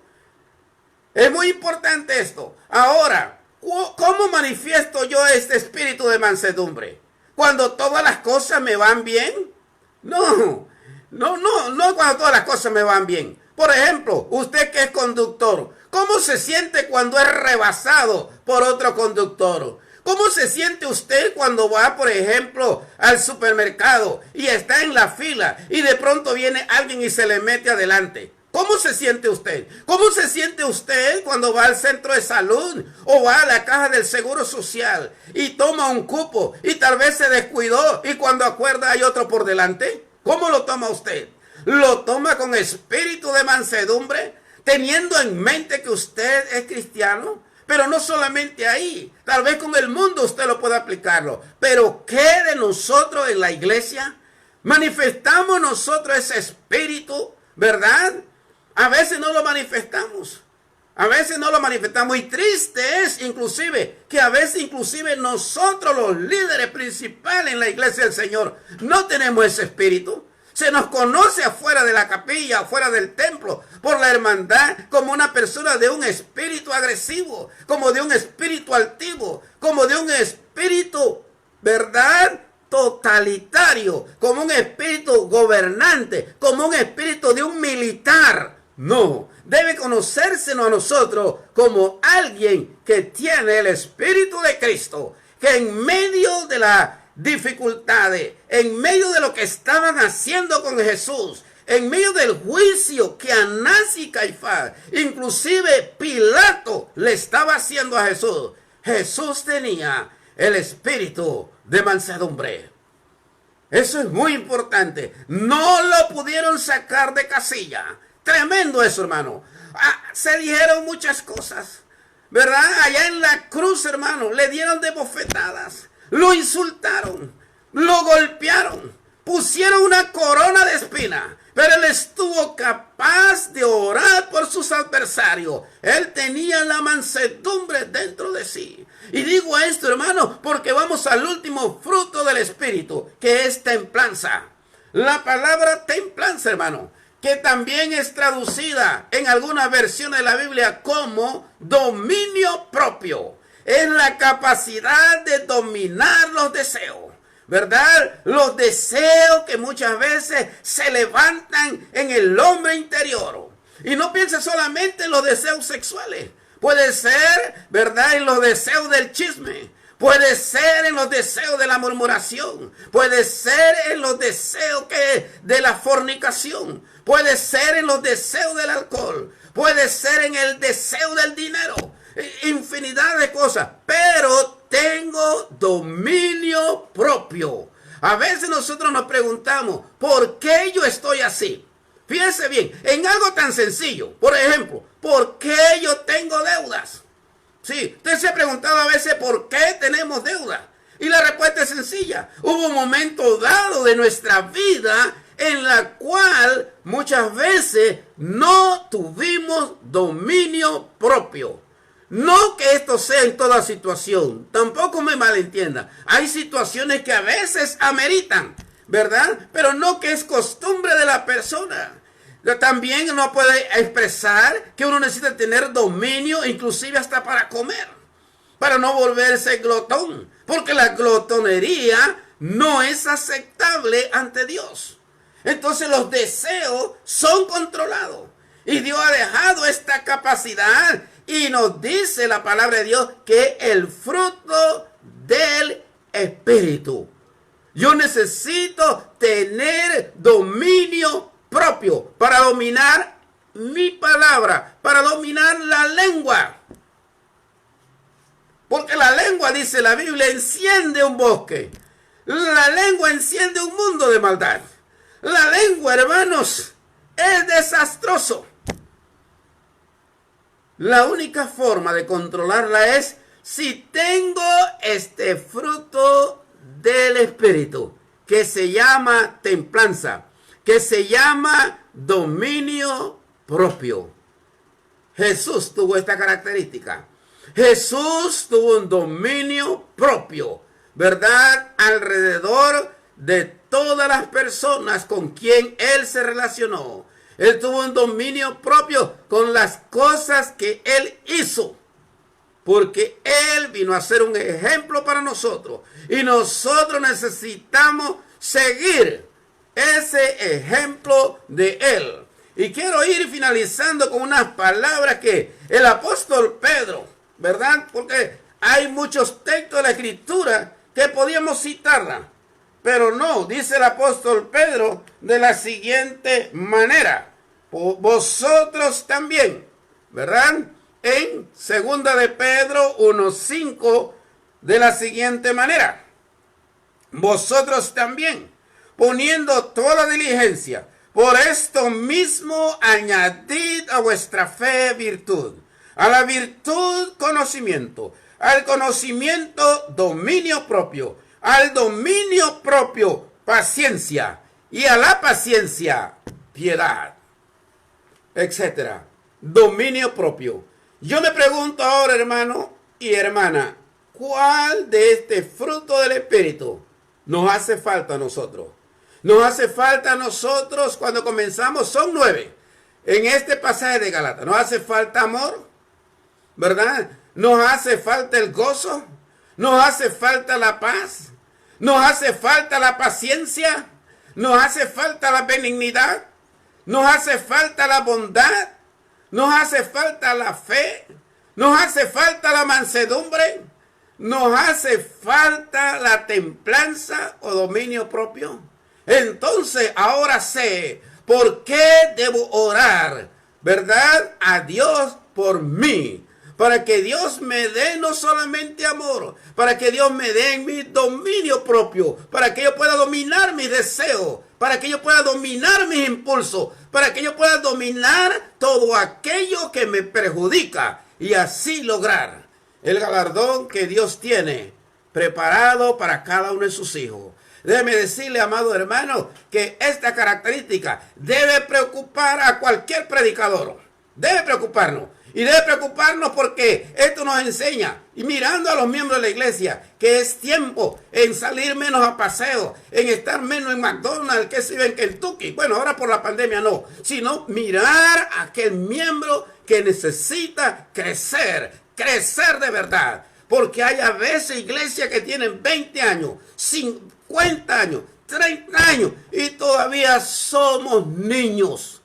Es muy importante esto. Ahora, ¿cómo manifiesto yo este espíritu de mansedumbre? ¿Cuando todas las cosas me van bien? No cuando todas las cosas me van bien. Por ejemplo, usted que es conductor, ¿cómo se siente cuando es rebasado por otro conductor? ¿Cómo se siente usted cuando va, por ejemplo, al supermercado y está en la fila y de pronto viene alguien y se le mete adelante? ¿Cómo se siente usted? ¿Cómo se siente usted cuando va al centro de salud o va a la caja del Seguro Social y toma un cupo y tal vez se descuidó y cuando acuerda hay otro por delante? ¿Cómo lo toma usted? ¿Lo toma con espíritu de mansedumbre, teniendo en mente que usted es cristiano? Pero no solamente ahí, tal vez con el mundo usted lo pueda aplicarlo. Pero ¿qué de nosotros en la iglesia? ¿Manifestamos nosotros ese espíritu, verdad? A veces no lo manifestamos. A veces no lo manifestamos. Y triste es inclusive que a veces inclusive nosotros los líderes principales en la iglesia del Señor no tenemos ese espíritu. Se nos conoce afuera de la capilla, afuera del templo, por la hermandad, como una persona de un espíritu agresivo, como de un espíritu altivo, como de un espíritu, ¿verdad?, totalitario, como un espíritu gobernante, como un espíritu de un militar. No, debe conocérsenos a nosotros como alguien que tiene el Espíritu de Cristo, que en medio de la dificultades, en medio de lo que estaban haciendo con Jesús, en medio del juicio que Anás y Caifás, inclusive Pilato le estaba haciendo a Jesús, Jesús tenía el espíritu de mansedumbre. Eso es muy importante. No lo pudieron sacar de casilla. Tremendo eso, hermano. Se dijeron muchas cosas, ¿verdad? Allá en la cruz, hermano, le dieron de bofetadas. Lo insultaron, lo golpearon, pusieron una corona de espina, pero él estuvo capaz de orar por sus adversarios. Él tenía la mansedumbre dentro de sí. Y digo esto, hermano, porque vamos al último fruto del Espíritu, que es templanza. La palabra templanza, hermano, que también es traducida en algunas versiones de la Biblia como dominio propio. Es la capacidad de dominar los deseos, ¿verdad? Los deseos que muchas veces se levantan en el hombre interior. Y no piense solamente en los deseos sexuales. Puede ser, ¿verdad?, en los deseos del chisme. Puede ser en los deseos de la murmuración. Puede ser en los deseos de la fornicación. Puede ser en los deseos del alcohol. Puede ser en el deseo del dinero. Infinidad de cosas, pero tengo dominio propio. A veces nosotros nos preguntamos, ¿por qué yo estoy así? Fíjense bien, en algo tan sencillo, por ejemplo, ¿por qué yo tengo deudas? Sí, usted se ha preguntado a veces por qué tenemos deudas. Y la respuesta es sencilla. Hubo un momento dado de nuestra vida en la cual muchas veces no tuvimos dominio propio. No que esto sea en toda situación, tampoco me malentienda. Hay situaciones que a veces ameritan, ¿verdad? Pero no que es costumbre de la persona. También uno puede expresar que uno necesita tener dominio, inclusive hasta para comer, para no volverse glotón, porque la glotonería no es aceptable ante Dios. Entonces los deseos son controlados y Dios ha dejado esta capacidad. Y nos dice la palabra de Dios que el fruto del Espíritu. Yo necesito tener dominio propio para dominar mi palabra, para dominar la lengua. Porque la lengua, dice la Biblia, enciende un bosque. La lengua enciende un mundo de maldad. La lengua, hermanos, es desastroso. La única forma de controlarla es si tengo este fruto del Espíritu, que se llama templanza, que se llama dominio propio. Jesús tuvo esta característica. Jesús tuvo un dominio propio, ¿verdad? Alrededor de todas las personas con quien Él se relacionó. Él tuvo un dominio propio con las cosas que Él hizo. Porque Él vino a ser un ejemplo para nosotros. Y nosotros necesitamos seguir ese ejemplo de Él. Y quiero ir finalizando con unas palabras que el apóstol Pedro, ¿verdad? Porque hay muchos textos de la Escritura que podíamos citarla. Pero no, dice el apóstol Pedro de la siguiente manera. Vosotros también, ¿verdad? En 2 de Pedro 1:5 de la siguiente manera. Vosotros también, poniendo toda diligencia, por esto mismo añadid a vuestra fe virtud, a la virtud conocimiento, al conocimiento dominio propio, al dominio propio paciencia, y a la paciencia piedad, etcétera. Dominio propio. Yo me pregunto ahora, hermano y hermana, ¿cuál de este fruto del Espíritu nos hace falta a nosotros? Nos hace falta a nosotros cuando comenzamos, son 9. En este pasaje de Gálatas, nos hace falta amor, ¿verdad? Nos hace falta el gozo, nos hace falta la paz, nos hace falta la paciencia, nos hace falta la benignidad, nos hace falta la bondad, nos hace falta la fe, nos hace falta la mansedumbre, nos hace falta la templanza o dominio propio. Entonces ahora sé por qué debo orar, ¿verdad? A Dios por mí. Para que Dios me dé no solamente amor, para que Dios me dé mi dominio propio, para que yo pueda dominar mis deseos, para que yo pueda dominar mis impulsos, para que yo pueda dominar todo aquello que me perjudica y así lograr el galardón que Dios tiene preparado para cada uno de sus hijos. Déjeme decirle, amado hermano, que esta característica debe preocupar a cualquier predicador. Debe preocuparnos. Y debe preocuparnos porque esto nos enseña, y mirando a los miembros de la iglesia, que es tiempo en salir menos a paseo, en estar menos en McDonald's, que se vive en Kentucky. Bueno, ahora por la pandemia no, sino mirar a aquel miembro que necesita crecer de verdad. Porque hay a veces iglesias que tienen 20 años, 50 años, 30 años, y todavía somos niños,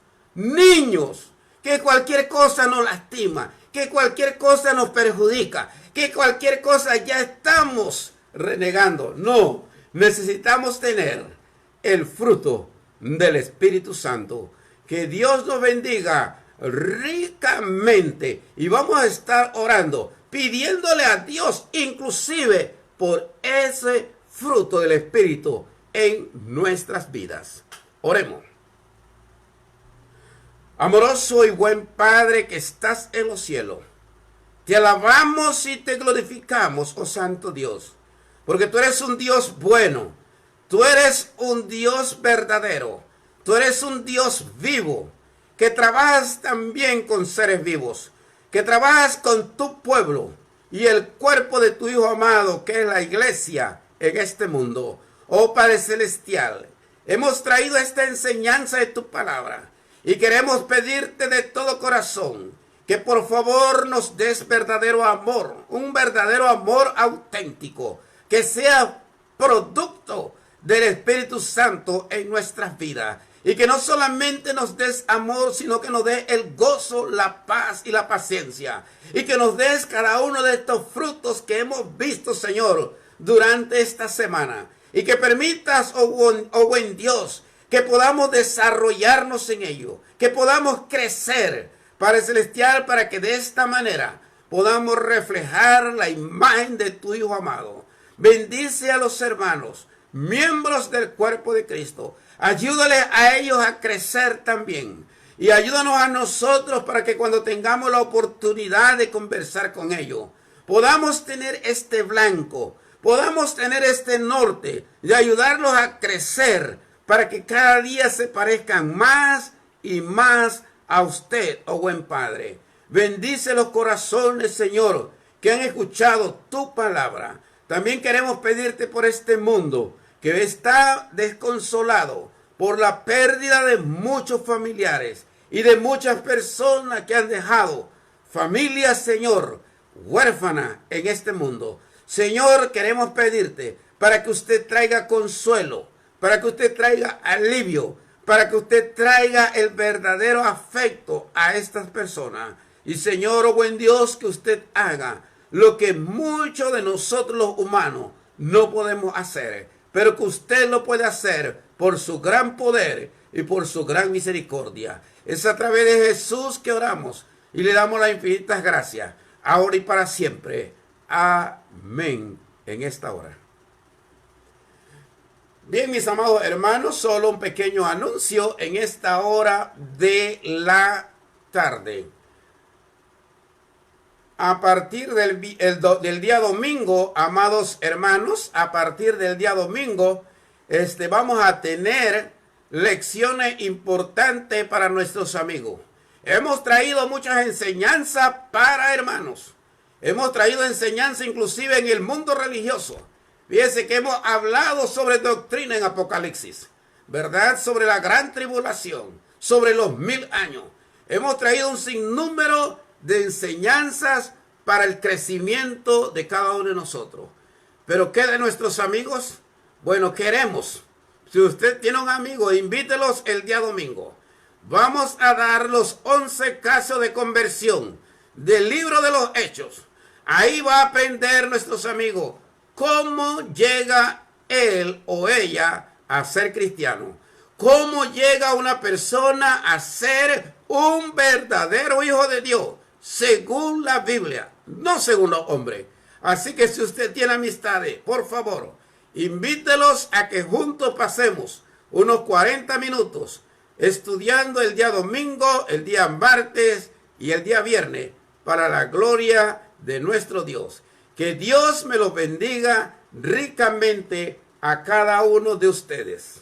que cualquier cosa nos lastima, que cualquier cosa nos perjudica, que cualquier cosa ya estamos renegando. No, necesitamos tener el fruto del Espíritu Santo. Que Dios nos bendiga ricamente y vamos a estar orando, pidiéndole a Dios inclusive por ese fruto del Espíritu en nuestras vidas. Oremos. Amoroso y buen Padre que estás en los cielos, te alabamos y te glorificamos, oh Santo Dios, porque tú eres un Dios bueno, tú eres un Dios verdadero, tú eres un Dios vivo, que trabajas también con seres vivos, que trabajas con tu pueblo y el cuerpo de tu Hijo amado, que es la iglesia en este mundo. Oh Padre Celestial, hemos traído esta enseñanza de tu palabra. Y queremos pedirte de todo corazón que por favor nos des verdadero amor, un verdadero amor auténtico, que sea producto del Espíritu Santo en nuestras vidas. Y que no solamente nos des amor, sino que nos des el gozo, la paz y la paciencia. Y que nos des cada uno de estos frutos que hemos visto, Señor, durante esta semana. Y que permitas, oh buen Dios, que podamos desarrollarnos en ello, que podamos crecer, Padre Celestial, para que de esta manera podamos reflejar la imagen de tu Hijo amado. Bendice a los hermanos, miembros del cuerpo de Cristo. Ayúdale a ellos a crecer también. Y ayúdanos a nosotros para que cuando tengamos la oportunidad de conversar con ellos, podamos tener este blanco, podamos tener este norte, de ayudarlos a crecer para que cada día se parezcan más y más a usted, oh buen Padre. Bendice los corazones, Señor, que han escuchado tu palabra. También queremos pedirte por este mundo que está desconsolado por la pérdida de muchos familiares y de muchas personas que han dejado familias, Señor, huérfanas en este mundo. Señor, queremos pedirte para que usted traiga consuelo, para que usted traiga alivio, para que usted traiga el verdadero afecto a estas personas. Y Señor, oh buen Dios, que usted haga lo que muchos de nosotros los humanos no podemos hacer, pero que usted lo puede hacer por su gran poder y por su gran misericordia. Es a través de Jesús que oramos y le damos las infinitas gracias, ahora y para siempre. Amén. En esta hora. Bien, mis amados hermanos, solo un pequeño anuncio en esta hora de la tarde. A partir del día domingo, amados hermanos, a partir del día domingo, vamos a tener lecciones importantes para nuestros amigos. Hemos traído muchas enseñanzas para hermanos. Hemos traído enseñanza inclusive en el mundo religioso. Fíjense que hemos hablado sobre doctrina en Apocalipsis, ¿verdad? Sobre la gran tribulación, sobre los 1000 años. Hemos traído un sinnúmero de enseñanzas para el crecimiento de cada uno de nosotros. ¿Pero qué de nuestros amigos? Bueno, queremos, si usted tiene un amigo, invítelos el día domingo. Vamos a dar los 11 casos de conversión del libro de los Hechos. Ahí va a aprender nuestros amigos cómo llega él o ella a ser cristiano. Cómo llega una persona a ser un verdadero hijo de Dios, según la Biblia, no según los hombres. Así que si usted tiene amistades, por favor, invítelos a que juntos pasemos unos 40 minutos estudiando el día domingo, el día martes y el día viernes para la gloria de nuestro Dios. Que Dios me los bendiga ricamente a cada uno de ustedes.